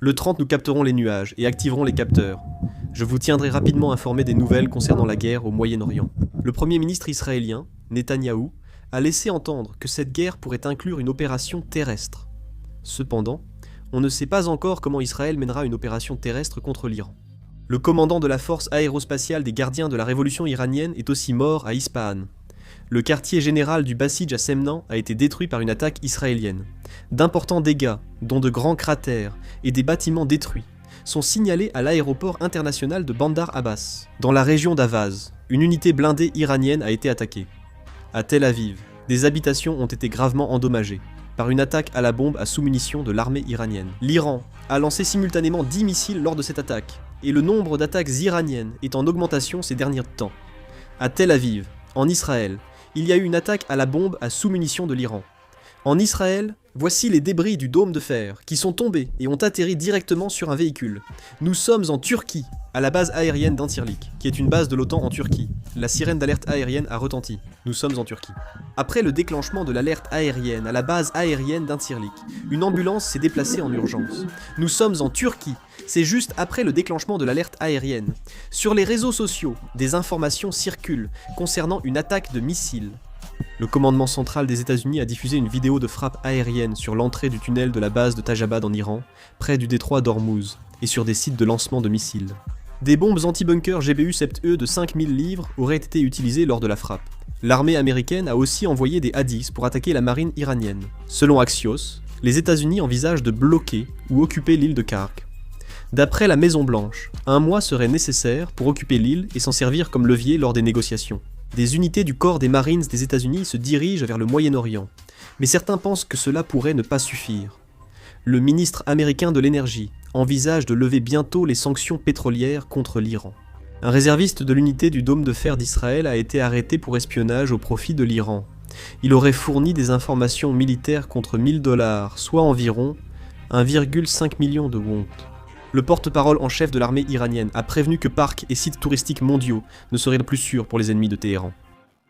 Le 30, nous capterons les nuages et activerons les capteurs. Je vous tiendrai rapidement informé des nouvelles concernant la guerre au Moyen-Orient. Le Premier ministre israélien, Netanyahou, a laissé entendre que cette guerre pourrait inclure une opération terrestre. Cependant, on ne sait pas encore comment Israël mènera une opération terrestre contre l'Iran. Le commandant de la force aérospatiale des gardiens de la révolution iranienne est aussi mort à Ispahan. Le quartier général du Basij à Semnan a été détruit par une attaque israélienne. D'importants dégâts, dont de grands cratères et des bâtiments détruits, sont signalés à l'aéroport international de Bandar Abbas. Dans la région d'Avaz, une unité blindée iranienne a été attaquée. À Tel Aviv, des habitations ont été gravement endommagées par une attaque à la bombe à sous-munitions de l'armée iranienne. L'Iran a lancé simultanément 10 missiles lors de cette attaque, et le nombre d'attaques iraniennes est en augmentation ces derniers temps. À Tel Aviv, en Israël, il y a eu une attaque à la bombe à sous-munitions de l'Iran. En Israël, voici les débris du dôme de fer qui sont tombés et ont atterri directement sur un véhicule. Nous sommes en Turquie, à la base aérienne d'Antirlik, qui est une base de l'OTAN en Turquie. La sirène d'alerte aérienne a retenti. Nous sommes en Turquie. Après le déclenchement de l'alerte aérienne à la base aérienne d'Antirlik, une ambulance s'est déplacée en urgence. Nous sommes en Turquie. C'est juste après le déclenchement de l'alerte aérienne. Sur les réseaux sociaux, des informations circulent concernant une attaque de missiles. Le commandement central des États-Unis a diffusé une vidéo de frappe aérienne sur l'entrée du tunnel de la base de Tajabad en Iran, près du détroit d'Ormuz, et sur des sites de lancement de missiles. Des bombes anti-bunker GBU-7E de 5000 livres auraient été utilisées lors de la frappe. L'armée américaine a aussi envoyé des Hadiths pour attaquer la marine iranienne. Selon Axios, les États-Unis envisagent de bloquer ou occuper l'île de Kark. D'après la Maison-Blanche, un mois serait nécessaire pour occuper l'île et s'en servir comme levier lors des négociations. Des unités du corps des Marines des États-Unis se dirigent vers le Moyen-Orient, mais certains pensent que cela pourrait ne pas suffire. Le ministre américain de l'énergie envisage de lever bientôt les sanctions pétrolières contre l'Iran. Un réserviste de l'unité du dôme de fer d'Israël a été arrêté pour espionnage au profit de l'Iran. Il aurait fourni des informations militaires contre 1000 $, soit environ 1,5 million de won. Le porte-parole en chef de l'armée iranienne a prévenu que parcs et sites touristiques mondiaux ne seraient plus sûrs pour les ennemis de Téhéran.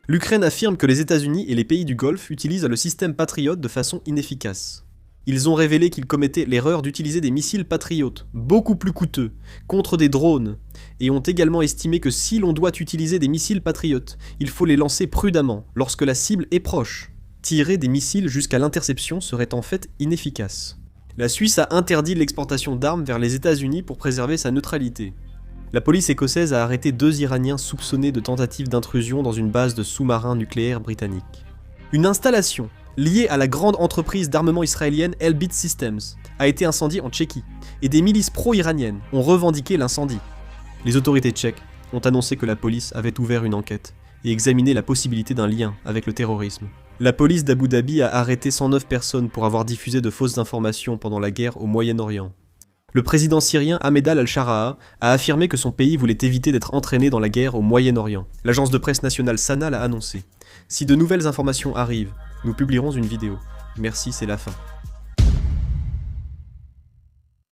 L'Ukraine affirme que les États-Unis et les pays du Golfe utilisent le système Patriot de façon inefficace. Ils ont révélé qu'ils commettaient l'erreur d'utiliser des missiles Patriot, beaucoup plus coûteux, contre des drones, et ont également estimé que si l'on doit utiliser des missiles Patriot, il faut les lancer prudemment, lorsque la cible est proche. Tirer des missiles jusqu'à l'interception serait en fait inefficace. La Suisse a interdit l'exportation d'armes vers les États-Unis pour préserver sa neutralité. La police écossaise a arrêté 2 Iraniens soupçonnés de tentative d'intrusion dans une base de sous-marins nucléaires britanniques. Une installation liée à la grande entreprise d'armement israélienne Elbit Systems a été incendiée en Tchéquie, et des milices pro-iraniennes ont revendiqué l'incendie. Les autorités tchèques ont annoncé que la police avait ouvert une enquête et examiné la possibilité d'un lien avec le terrorisme. La police d'Abu Dhabi a arrêté 109 personnes pour avoir diffusé de fausses informations pendant la guerre au Moyen-Orient. Le président syrien Ahmed al-Shara a affirmé que son pays voulait éviter d'être entraîné dans la guerre au Moyen-Orient. L'agence de presse nationale Sana l'a annoncé. Si de nouvelles informations arrivent, nous publierons une vidéo. Merci, c'est la fin.